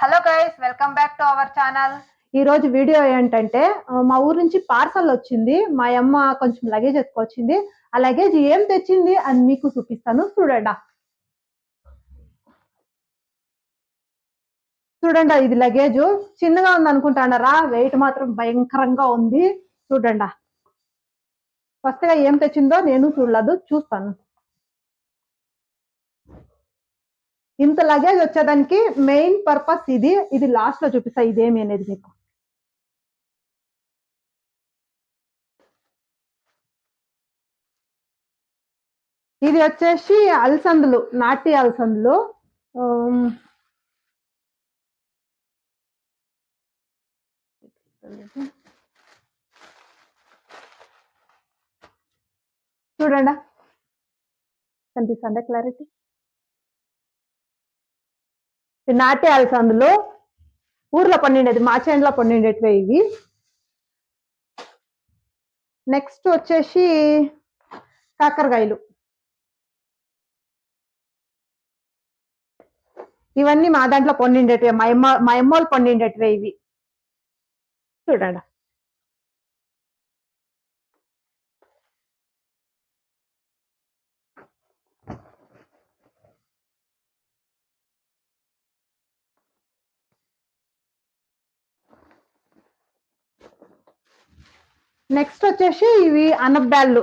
Hello guys, welcome back to our channel. ఈ రోజు video ఏంటంటే మా ఊరు నుంచి పార్సల్ వచ్చింది. మా అమ్మ కొంచెం లగేజ్ ఎత్తుకొచ్చింది. ఆ లగేజ్ ఏం తెచ్చింది అని మీకు చూపిస్తాను, చూడండి. చూడండి, ఇది లగేజ్ చిన్నగా ఉంది అనుకుంటాడారా, వెయిట్ మాత్రం భయంకరంగా ఉంది. చూడండి, ఫస్ట్ గా ఏం తెచ్చిందో నేను చూడలేదు, చూస్తాను. ఇంత లగేజ్ వచ్చేదానికి మెయిన్ పర్పస్ ఇది లాస్ట్ లో చూపిస్తా ఇదేమి అనేది మీకు. ఇది వచ్చేసి అలసందులు, నాటి అలసందులు. చూడండి, కనిపిస్తుందా క్లారిటీ? నాటి అలసందులు ఊర్లో పండిండేది, మా చేనులో పండిండేటివే ఇవి. నెక్స్ట్ వచ్చేసి కాకరకాయలు. ఇవన్నీ మా దాంట్లో పండిండేటివే, మా అమ్మోళ్ళు పండిండేటివే ఇవి. చూడండి, నెక్స్ట్ వచ్చేసి ఇవి అనబ్బాళ్ళు,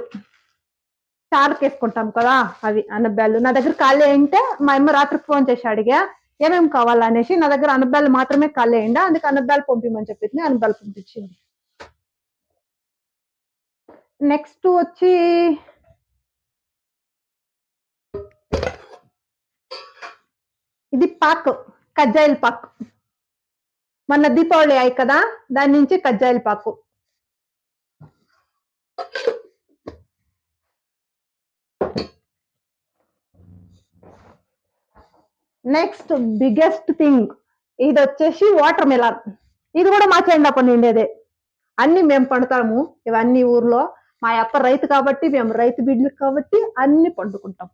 చారుకి వేసుకుంటాం కదా అవి అనబ్బాళ్ళు. నా దగ్గర ఖాళీ అయింటే మా అమ్మ రాత్రికి ఫోన్ చేసి అడిగా ఏమేమి కావాలనేసి. నా దగ్గర అనబ్బాళ్ళు మాత్రమే ఖాళీ అయిందా, అందుకే అనబ్బాళ్ళు పంపిమని చెప్పింది, అనబ్బాళ్ళు పంపించింది. నెక్స్ట్ వచ్చి ఇది పాక్, కజ్జాయిల పాక్. మొన్న దీపావళి అయ్యి కదా, దాని నుంచి కజ్జాయిల పాకు. నెక్స్ట్ బిగ్గెస్ట్ థింగ్, ఇది వచ్చేసి వాటర్ మిలన్. ఇది కూడా మా చేనులో పండిండేదే. అన్ని మేము పండుతాము ఇవన్నీ ఊర్లో. మా అప్ప రైతు కాబట్టి, మేము రైతు బిడ్డలు కాబట్టి అన్ని పండుకుంటాం.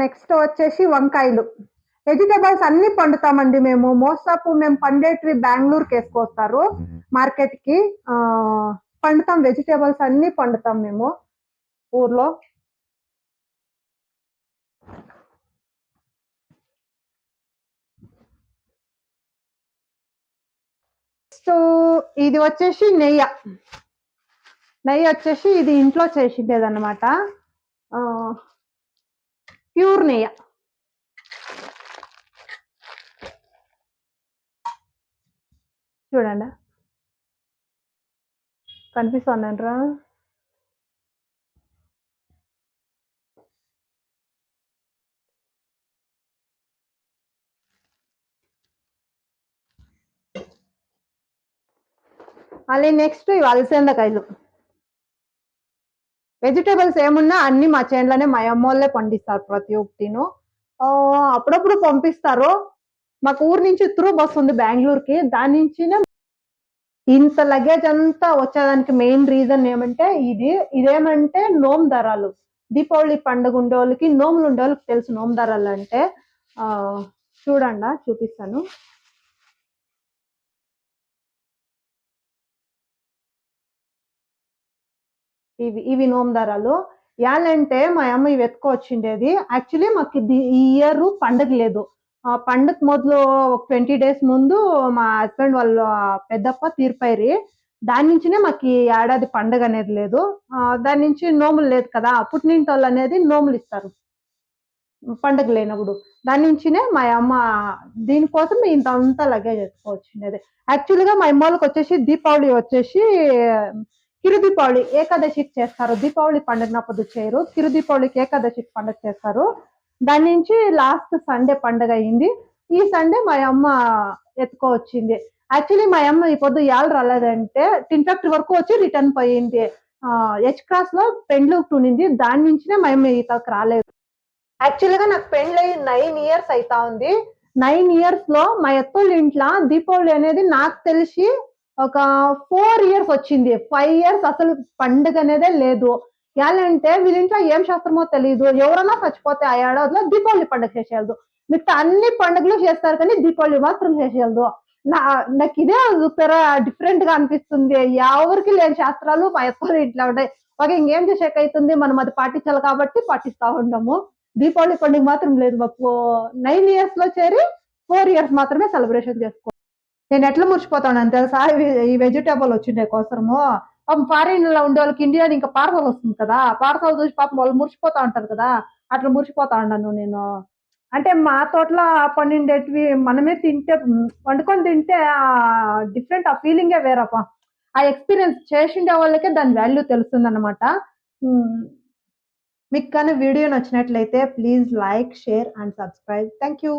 నెక్స్ట్ వచ్చేసి వంకాయలు. వెజిటేబుల్స్ అన్ని పండుతామండి మేము. మోస్ట్ ఆఫ్ మేము పండేటివి బెంగళూరుకి వేసుకొస్తారు మార్కెట్ కి. పండుతాం, వెజిటేబుల్స్ అన్ని పండుతాం మేము ఊర్లో. సో ఇది వచ్చేసి నెయ్యి వచ్చేసి ఇది ఇంట్లో చేసిండేదన్నమాట, ప్యూర్ నెయ్యి. చూడండి, కనిపిస్తుందంటారా? మళ్ళీ నెక్స్ట్ ఇవి అలసందకాయలు. వెజిటేబుల్స్ ఏమున్నా అన్ని మా చేనులోనే మా అమ్మోళ్ళే పండిస్తారు ప్రతి ఒక్కటిను. అప్పుడప్పుడు పంపిస్తారు. మాకు ఊరు నుంచి త్రూ బస్ ఉంది బెంగళూరుకి, దాని నుంచినే ఇంత లగేజ్ అంతా వచ్చేదానికి మెయిన్ రీజన్ ఏమంటే ఇదేమంటే నోము దారాలు. దీపావళి పండుగ ఉండేవాళ్ళకి, నోములు ఉండేవాళ్ళకి తెలుసు నోము దారాలు అంటే. చూడండి, చూపిస్తాను. ఇవి నోము దారాలు. యాలంటే మా అమ్మ ఇవి ఎత్తుకొచ్చిండేది. యాక్చువల్లీ మాకు ఈ ఇయర్ పండుగ లేదు. పండుగ మొదలు ఒక 20 days ముందు మా హస్బెండ్ వాళ్ళ పెద్దప్ప తీరిపోయి, దాని నుంచినే మాకు ఈ ఏడాది పండుగ అనేది లేదు. దాని నుంచి నోములు లేదు కదా, పుట్టినింటోళ్ళు అనేది నోములు ఇస్తారు పండుగ లేనప్పుడు. దాని నుంచినే మా అమ్మ దీనికోసం ఇంత అంతా లగేజ్ ఎత్తుకొచ్చిండేది. యాక్చువల్గా మా అమ్మోళ్ళకి వచ్చేసి దీపావళి వచ్చేసి కిరు దీపావళి ఏకాదశికి చేస్తారు. దీపావళి పండుగనప్పుడు చేయరు, కిరు దీపావళికి ఏకాదశికి పండుగ చేస్తారు. దాని నుంచి లాస్ట్ సండే పండుగ అయింది. ఈ సండే మా అమ్మ ఎత్తుకోవచ్చింది. యాక్చువల్లీ మా అమ్మ ఈ పొద్దు యాళ్ళు రాలేదంటే టిన్ ఫ్యాక్టరీ వరకు వచ్చి రిటర్న్ పోయింది. హెచ్ క్రాస్ లో పెండ్లు ఉండింది, దాని నుంచినే మా అమ్మ ఈతకు రాలేదు. యాక్చువల్గా నాకు పెండ్లి 9 years అవుతా ఉంది. 9 years లో మా ఎత్తోళ్ళ ఇంట్లో దీపావళి అనేది నాకు తెలిసి ఒక 4 years వచ్చింది. 5 years అసలు పండుగ అనేదే లేదు. అంటే వీళ్ళ ఇంట్లో ఏం శాస్త్రమో తెలియదు, ఎవరన్నా చచ్చిపోతే ఆ ఏడాదిలో దీపావళి పండుగ చేసేయదు. మిగతా అన్ని పండుగలు చేస్తారు కానీ దీపావళి మాత్రం చేసేయదు. నాకు ఇదే డిఫరెంట్ గా అనిపిస్తుంది. ఎవరికి లేని శాస్త్రాలు మా ఎత్తులు ఇట్లా ఉంటాయి. ఓకే, ఇంకేం చేసేకైతుంది, మనం అది పాటించాలి కాబట్టి పాటిస్తా ఉంటాము. దీపావళి పండుగ మాత్రం లేదు మాకు. 9 years లో చేరి 4 years మాత్రమే సెలబ్రేషన్ చేసుకో. నేను ఎట్లా మురిసిపోతాను తెలుసా, ఈ వెజిటేబుల్ వచ్చిండే కోసము. పాపం ఫారిన్ లో ఉండే వాళ్ళకి ఇండియా ఇంకా పార్సల్ వస్తుంది కదా, పార్సల్ చూసి పాపం వాళ్ళు మురిసిపోతా ఉంటారు కదా, అట్లా మురిసిపోతా ఉన్నాను నేను. అంటే మా తోటలో పండిండేటివి మనమే తింటే, వండుకొని తింటే డిఫరెంట్, ఆ ఫీలింగే వేరప్ప. ఆ ఎక్స్పీరియన్స్ చేసిండే వాళ్ళకే దాని వాల్యూ తెలుస్తుంది అనమాట. మీకు కానీ వీడియో నచ్చినట్లయితే please like, share and subscribe. Thank you.